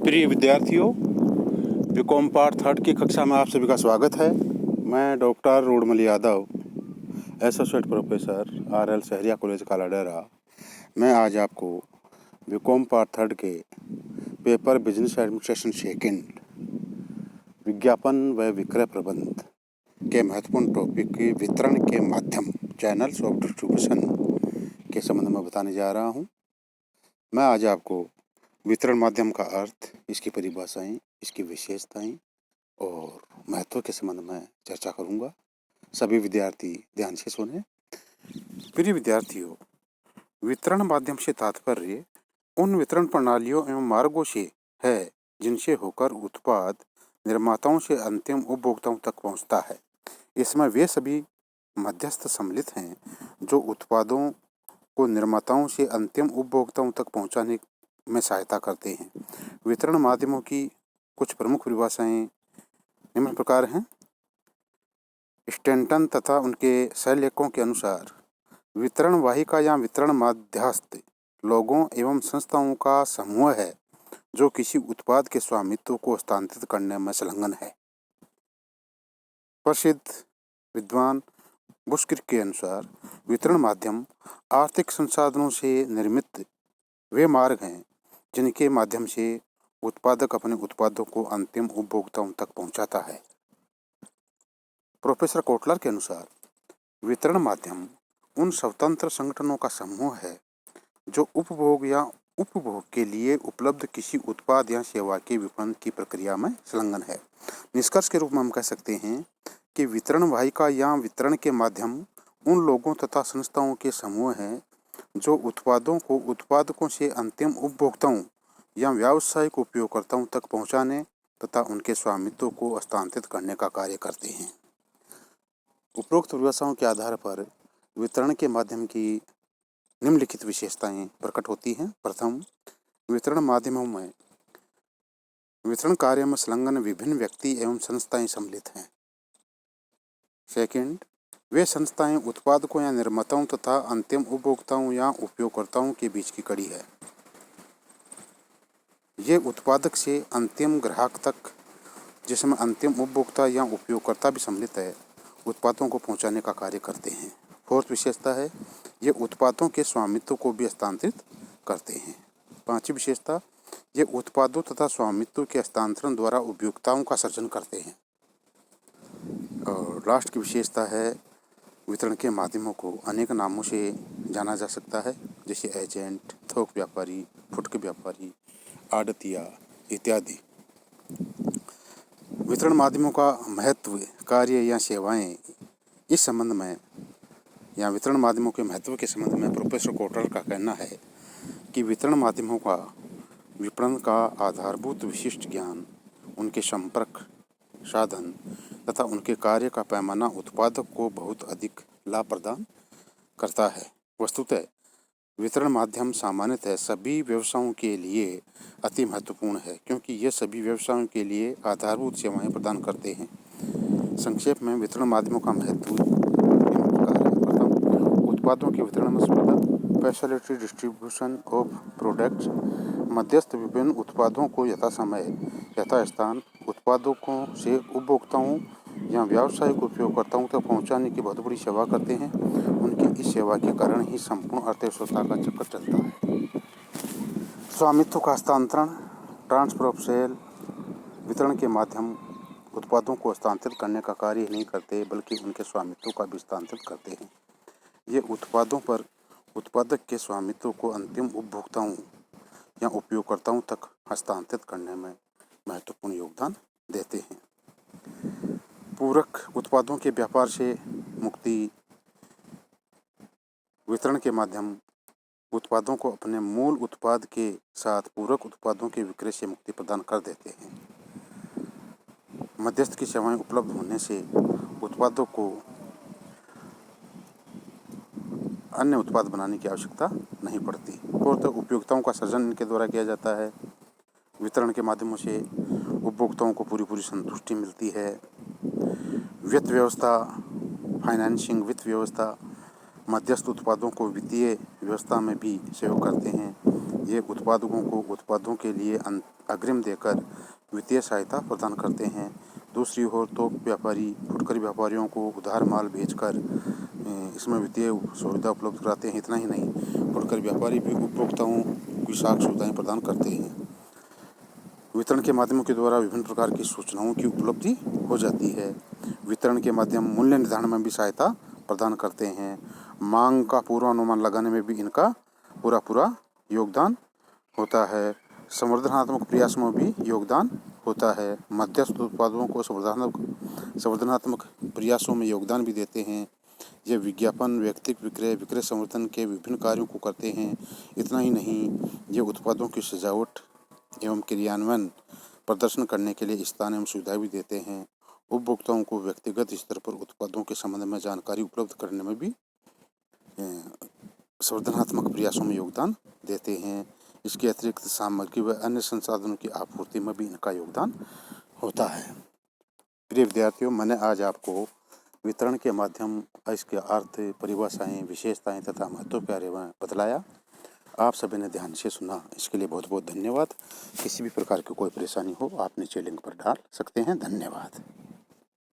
प्रिय विद्यार्थियों, BCom part 3 की कक्षा में आप सभी का स्वागत है। मैं doctor Rodmal Yadav, associate professor RL Sahariya college Kaladera. मैं आज आपको बीकॉम पार्ट 3 के पेपर बिजनेस एडमिनिस्ट्रेशन सेकंड विज्ञापन व विक्रय प्रबंध के महत्वपूर्ण टॉपिक के वितरण के माध्यम चैनल्स ऑफ डिस्ट्रीब्यूशन के संबंध में बताने जा रहा हूँ। मैं आज आपको वितरण माध्यम का अर्थ, इसकी परिभाषाएं, इसकी विशेषताएं और महत्व के संबंध में चर्चा करूंगा। सभी विद्यार्थी ध्यान से सुने। प्रिय विद्यार्थियों, वितरण माध्यम से तात्पर्य उन वितरण प्रणालियों एवं मार्गों से है जिनसे होकर उत्पाद निर्माताओं से अंतिम उपभोक्ताओं तक पहुंचता है। इसमें वे सभी मध्यस्थ सम्मिलित हैं जो उत्पादों को निर्माताओं से अंतिम उपभोक्ताओं तक पहुंचाने में सहायता करते हैं। वितरण माध्यमों की कुछ प्रमुख परिभाषाएं निम्न प्रकार हैं। स्टैंटन तथा उनके सहलेखों के अनुसार वितरण वाहिका या वितरण मध्यस्थ लोगों एवं संस्थाओं का समूह है जो किसी उत्पाद के स्वामित्व को हस्तांतरित करने में संलग्न है। प्रसिद्ध विद्वान बुस्किर के अनुसार वितरण माध्यम आर्थिक संसाधनों से निर्मित वे मार्ग हैं जिनके माध्यम से उत्पादक अपने उत्पादों को अंतिम उपभोक्ताओं तक पहुंचाता है। प्रोफेसर कोटलर के अनुसार वितरण माध्यम उन स्वतंत्र संगठनों का समूह है जो उपभोग या उपभोग के लिए उपलब्ध किसी उत्पाद या सेवा के विपणन की प्रक्रिया में संलग्न है। निष्कर्ष के रूप में हम कह सकते हैं कि वितरण वाहिका या वितरण के माध्यम उन लोगों तथा संस्थाओं के समूह हैं जो उत्पादों को उत्पादकों से अंतिम उपभोक्ताओं या व्यावसायिक उपयोगकर्ताओं तक पहुंचाने तथा उनके स्वामित्व को हस्तांतरित करने का कार्य करते हैं। उपरोक्त परिभाषाओं के आधार पर वितरण के माध्यम की निम्नलिखित विशेषताएं प्रकट होती हैं। प्रथम, वितरण माध्यमों में वितरण कार्य में संलग्न विभिन्न व्यक्ति एवं संस्थाएं सम्मिलित हैं। सेकंड, वे संस्थाएं उत्पादकों या निर्माताओं तथा अंतिम उपभोक्ताओं या उपयोगकर्ताओं के बीच की कड़ी है। ये उत्पादक से अंतिम ग्राहक तक, जिसमें अंतिम उपभोक्ता या उपयोगकर्ता भी सम्मिलित है, उत्पादों को पहुंचाने का कार्य करते हैं। फोर्थ विशेषता है, ये उत्पादों के स्वामित्व को भी हस्तांतरित करते हैं। पांचवी विशेषता, ये उत्पादों तथा स्वामित्व के हस्तांतरण द्वारा उपयोक्ताओं का सृजन करते हैं। और लास्ट की विशेषता है, वितरण के माध्यमों को अनेक नामों से जाना जा सकता है, जैसे एजेंट, थोक व्यापारी, फुटकर व्यापारी, आड़तिया इत्यादि। वितरण माध्यमों का महत्व, कार्य या सेवाएं, इस संबंध में या वितरण माध्यमों के महत्व के संबंध में प्रोफेसर कोटलर का कहना है कि वितरण माध्यमों का विपणन का आधारभूत विशिष्ट ज्ञान, उनके संपर्क साधन तथा उनके कार्य का पैमाना उत्पादक को बहुत अधिक लाभ प्रदान करता है। वस्तुतः वितरण माध्यम सामान्यतः सभी व्यवसायों के लिए अति महत्वपूर्ण है क्योंकि ये सभी व्यवसायों के लिए आधारभूत सेवाएं प्रदान करते हैं। संक्षेप में वितरण माध्यमों का महत्व प्रथम, उत्पादों के वितरण में सुविधा, फैसिलिटी डिस्ट्रीब्यूशन ऑफ प्रोडक्ट्स, मध्यस्थ विभिन्न उत्पादों को यथा समय यथा स्थान उत्पादकों से उपभोक्ताओं या व्यावसायिक उपयोगकर्ताओं तक पहुंचाने की बहुत बड़ी सेवा करते हैं। उनकी इस सेवा के कारण ही संपूर्ण अर्थव्यवस्था का चक्कर चलता है। स्वामित्व का हस्तांतरण, ट्रांसफर ऑफ सेल, वितरण के माध्यम उत्पादों को हस्तांतरित करने का कार्य ही नहीं करते बल्कि उनके स्वामित्व का भी हस्तांतरित करते हैं। ये उत्पादों पर उत्पादक के स्वामित्व को अंतिम उपभोक्ताओं या उपयोगकर्ताओं तक हस्तांतरित करने में महत्वपूर्ण योगदान देते हैं। पूरक उत्पादों के व्यापार से मुक्ति, वितरण के माध्यम उत्पादों को अपने मूल उत्पाद के साथ पूरक उत्पादों के विक्रय से मुक्ति प्रदान कर देते हैं। मध्यस्थ की सेवाएं उपलब्ध होने से उत्पादों को अन्य उत्पाद बनाने की आवश्यकता नहीं पड़ती और तो उपयोक्ताओं का सृजन इनके द्वारा किया जाता है। वितरण के माध्यमों से उपभोक्ताओं को पूरी संतुष्टि मिलती है। वित्त व्यवस्था, फाइनेंसिंग वित्त व्यवस्था मध्यस्थ उत्पादों को वित्तीय व्यवस्था में भी सहयोग करते हैं। ये उत्पादों के लिए अग्रिम देकर वित्तीय सहायता प्रदान करते हैं। दूसरी ओर थोक व्यापारी फुटकर व्यापारियों को उधार माल बेचकर इसमें वित्तीय सुविधा उपलब्ध कराते हैं। इतना ही नहीं, फुटकर व्यापारी भी उपभोक्ताओं की साख सुविधाएं प्रदान करते हैं। वितरण के माध्यमों के द्वारा विभिन्न प्रकार की सूचनाओं की उपलब्धि हो जाती है। वितरण के माध्यम मूल्य निर्धारण में भी सहायता प्रदान करते हैं। मांग का पूर्वानुमान लगाने में भी इनका पूरा योगदान होता है। संवर्धनात्मक प्रयास में भी योगदान होता है। मध्यस्थ उत्पादों को संवर्धनात्मक प्रयासों में योगदान भी देते हैं। ये विज्ञापन, व्यक्तिगत विक्रय संवर्धन के विभिन्न कार्यों को करते हैं। इतना ही नहीं, ये उत्पादों की सजावट एवं क्रियान्वयन प्रदर्शन करने के लिए स्थान एवं सुविधाएं भी देते हैं। उपभोक्ताओं को व्यक्तिगत स्तर पर उत्पादों के संबंध में जानकारी उपलब्ध करने में भी संवर्धनात्मक प्रयासों में योगदान देते हैं। इसके अतिरिक्त सामग्री व अन्य संसाधनों की आपूर्ति में भी इनका योगदान होता है। प्रिय विद्यार्थियों, मैंने आज आपको वितरण के माध्यम, इसके अर्थ, परिभाषाएं, विशेषताएं तथा महत्व के बारे में बतलाया। आप सभी ने ध्यान से सुना, इसके लिए बहुत बहुत धन्यवाद। किसी भी प्रकार की कोई परेशानी हो आप नीचे लिंक पर डाल सकते हैं। धन्यवाद।